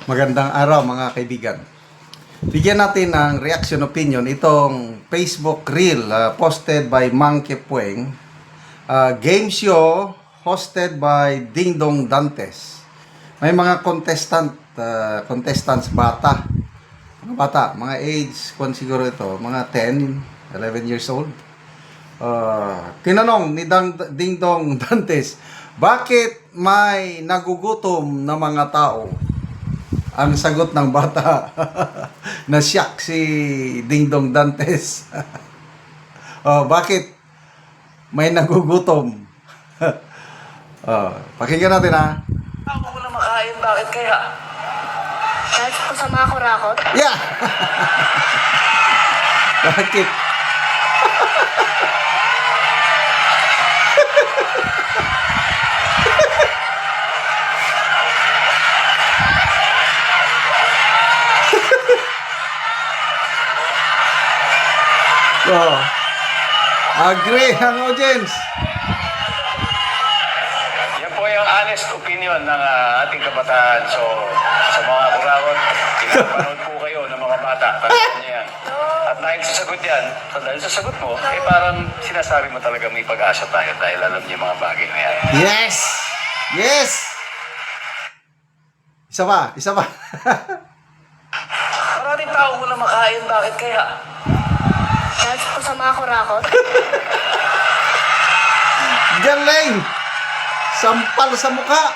Magandang araw mga kaibigan. Bigyan natin ng reaction opinion itong Facebook Reel posted by Mang Kepueng. Game show hosted by Ding Dong Dantes. May mga contestants bata. Mga bata, mga age, kung siguro ito, mga 10, 11 years old. Tinanong ni Ding Dong Dantes, bakit may nagugutom na mga tao? Ang sagot ng bata, na-shock si Ding Dong Dantes. Bakit may nagugutom? Pakinggan natin ha. Ako ko na makain, bakit kaya? Dahil sa mga kurakot? Yeah! Bakit? Agree ang audience. Yan po yung honest opinion ng ating kabataan. So, sa mga kurakot, pinapanood po kayo ng mga bata. Tandaan niyo yan. At dahil sa sagot yan, dahil sa sagot mo, parang sinasabi mo talaga may pag-asa tayo dahil alam niyo yung mga bagay na yan. Yes! Yes! Isa pa, isa pa. Maraming tao mo na makain, bakit kaya? Dahil sa mga kurakot? Galing! Sampal sa mukha.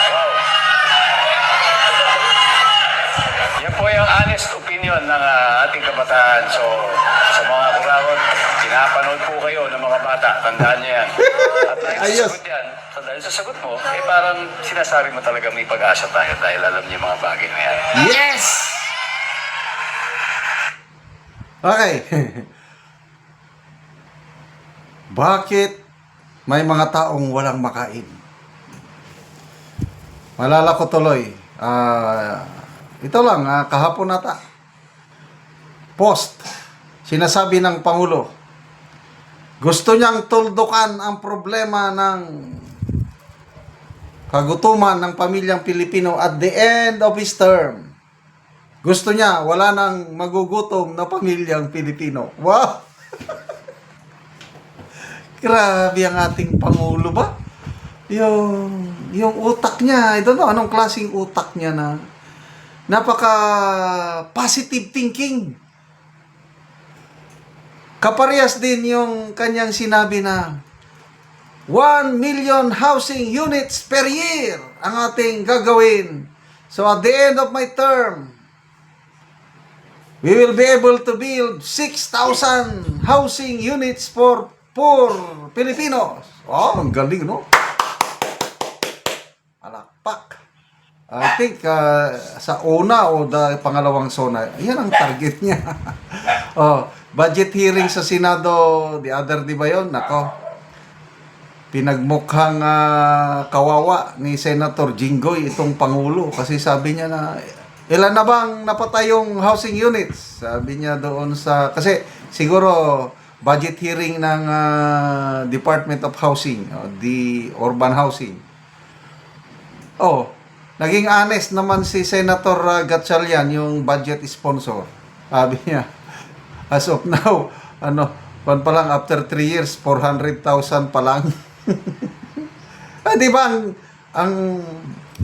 Wow. Yan po yung honest opinion ng ating kabataan. So, sa mga kurakot, pinapanood po kayo ng mga bata. Tandaan niyo yan. At dahil sa Ayos. sagot yan, dahil sa sagot mo, parang sinasabi mo talaga may pag-asa tayo dahil alam niyo yung mga bagay na yan. Yes! Okay. Bakit may mga taong walang makain? Malala ko tuloy. Ito lang, kahapon nata. Post. Sinasabi ng Pangulo. Gusto niyang tuldukan ang problema ng kagutuman ng pamilyang Pilipino at the end of his term. Gusto niya, wala nang magugutom na pamilyang Pilipino. Wow! Grabe ang ating Pangulo ba? Yung utak niya, I don't know anong klaseng utak niya na napaka positive thinking. Kaparehas din yung kanyang sinabi na 1 million housing units per year ang ating gagawin. So at the end of my term, we will be able to build 6,000 housing units for poor Filipinos. Oh, ang galing, no? Palakpak. I think sa una o pangalawang zona, yan ang target niya. Budget hearing sa Senado the other day ba yun? Nako, pinagmukhang kawawa ni Senator Jinggoy itong Pangulo kasi sabi niya na ilan na bang napatay yung housing units? Sabi niya doon sa, kasi siguro budget hearing ng Department of Housing, the urban housing. Naging honest naman si Senator Gatchalian, yung budget sponsor. Sabi niya, as of now, pa lang after 3 years, 400,000 pa lang. Di ba ang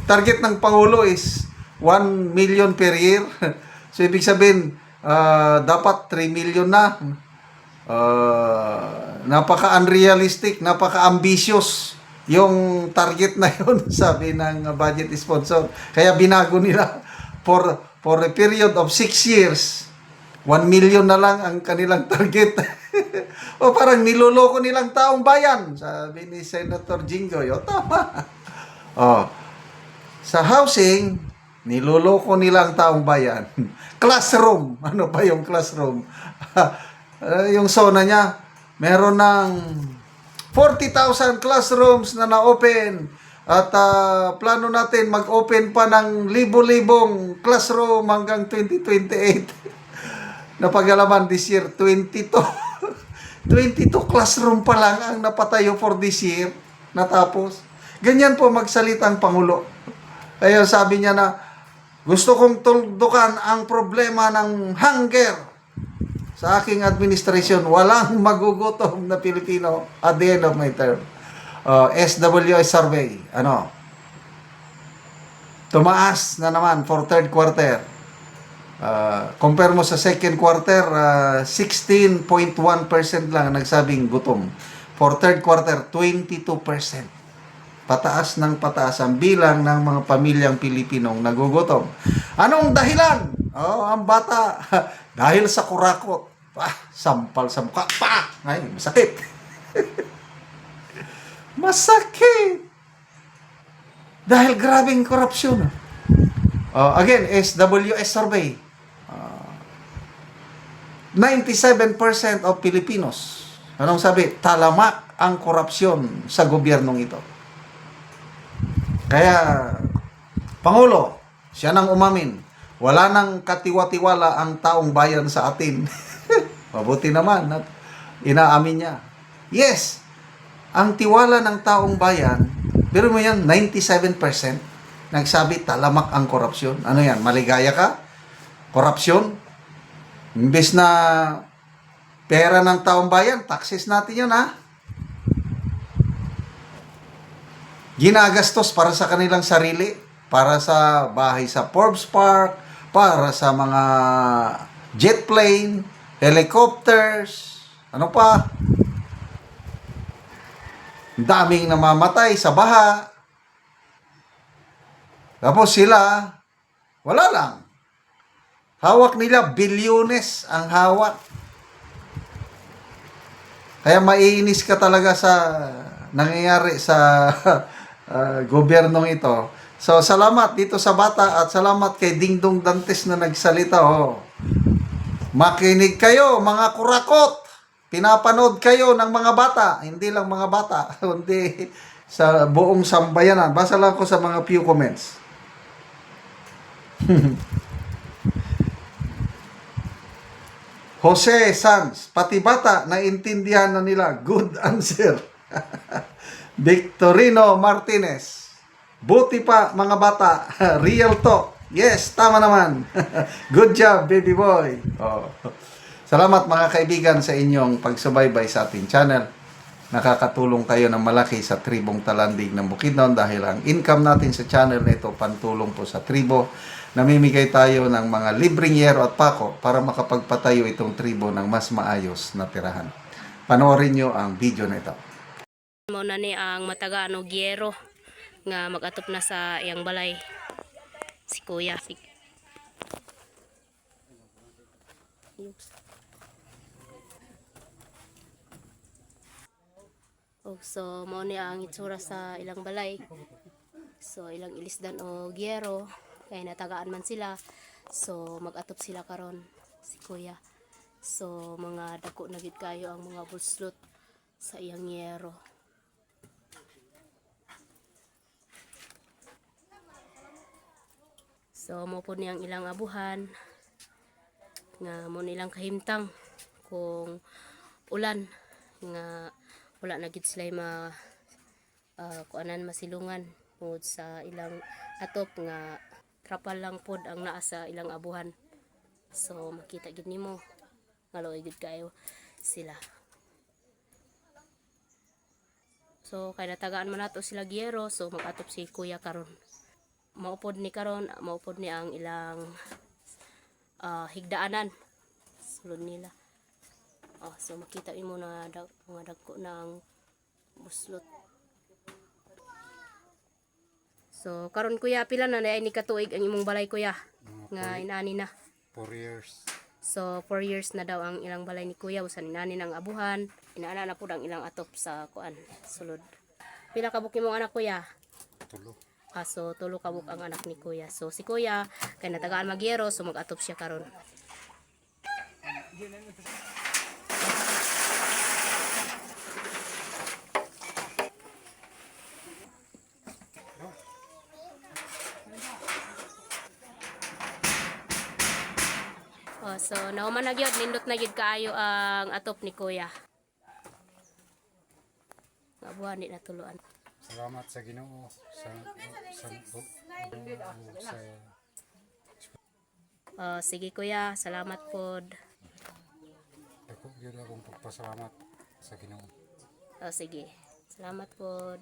target ng Pangulo is 1 million per year? So, ibig sabihin, dapat 3 million na. Napaka-unrealistic, napaka-ambitious yung target na yun, sabi ng budget sponsor. Kaya binago nila for a period of 6 years, 1 million na lang ang kanilang target. O parang niloloko nilang taong bayan, sabi ni Senator Jinggoy. Tama. Sa housing, niloloko nilang taong bayan. Classroom. Ano ba yung classroom? Yung zona niya, meron ng 40,000 classrooms na na-open. At plano natin mag-open pa ng libo-libong classroom hanggang 2028. Napagalaman this year, 22. 22 classroom pa lang ang napatayo for this year. Natapos. Ganyan po magsalita ang Pangulo. Kaya sabi niya na, gusto kong tuldukan ang problema ng hunger sa aking administrasyon. Walang magugutom na Pilipino at the end of my term. SWS survey, tumaas na naman for third quarter. Compare mo sa second quarter, 16.1% lang nagsabing gutom. For third quarter, 22%. Pataas ng pataas ang bilang ng mga pamilyang Pilipinong nagugutom. Anong dahilan? Ang bata, dahil sa kurakot. Sampal sa mukha. Ay, masakit. Masakit. Dahil grabing korupsyon. Again, SWS survey. 97% of Filipinos, anong sabi? Talamak ang korupsyon sa gobyernong ito. Kaya, Pangulo, siya nang umamin. Wala nang katiwa-tiwala ang taong bayan sa atin. Mabuti naman at inaamin niya. Yes, ang tiwala ng taong bayan, pero mo yan, 97% nagsabi talamak ang korupsyon. Ano yan? Maligaya ka? Korupsyon? Imbes na pera ng taong bayan, taxes natin yun, ha? Ginagastos para sa kanilang sarili, para sa bahay sa Forbes Park, para sa mga jet plane, helicopters, ano pa? Daming namamatay sa baha. Tapos sila, wala lang. Hawak nila, bilyones ang hawak. Kaya maiinis ka talaga sa nangyayari sa gobyernong ito. So, salamat dito sa bata at salamat kay Dingdong Dantes na nagsalita. Makinig kayo, mga kurakot. Pinapanood kayo ng mga bata. Hindi lang mga bata, kundi sa buong sambayanan. Basa lang ko sa mga few comments. Jose Sanz, pati bata, naintindihan na nila. Good answer. Victorino Martinez, buti pa mga bata. Real talk. Yes, tama naman. Good job, baby boy. Salamat mga kaibigan sa inyong pagsubaybay sa ating channel. Nakakatulong kayo ng malaki sa tribong Talandig ng Bukidnon dahil ang income natin sa channel na ito pantulong po sa tribo. Namimigay tayo ng mga libreng yero at pako para makapagpatayo itong tribo ng mas maayos na tirahan. Panoorin nyo ang video na ito. Mo na ni ang matagaan og yero nga mag-atop na sa iyang balay si Kuya. So mo ni ang itsura sa ilang balay. So ilang ilisdan og yero kay natagaan man sila. So mag-atop sila karon si Kuya. So mga dako na gid kayo ang mga buslot sa iyang yero. So mo po niyang ilang abuhan nga mo nilang kahimtang kung ulan nga wala na gid sila kuanan masilungan tungod sa ilang atop nga trapal lang pod ang naa sa ilang abuhan. So makita gid nimo nga luoy gid kayo sila. So kay natagaan man nato sila giyero, so mag-atop si Kuya karon. Maupod ni ang ilang higdaanan sulod nila. So makita imo na mga dagko ng buslot. So karon Kuya, pila na ay ni katuig ang imong balay Kuya nga inani na? 4 years. So 4 years na daw ang ilang balay ni Kuya, usan inani ng abuhan, inaana na pud ang ilang atop sa kuan sulod. Pila ka buk imong anak Kuya? 3. So tulo ka buk ang anak ni Kuya. So si Kuya kay natagaan magyero, so mag-atop siya karon. So nauman na gyud, nindot na gyud kaayo ang atop ni kuya. Nga buwan di natuluan. Salamat sa Ginoo sa Sige kuya, salamat pod. dako gyud akong pagpasalamat sa Ginoo. Sige, salamat pod.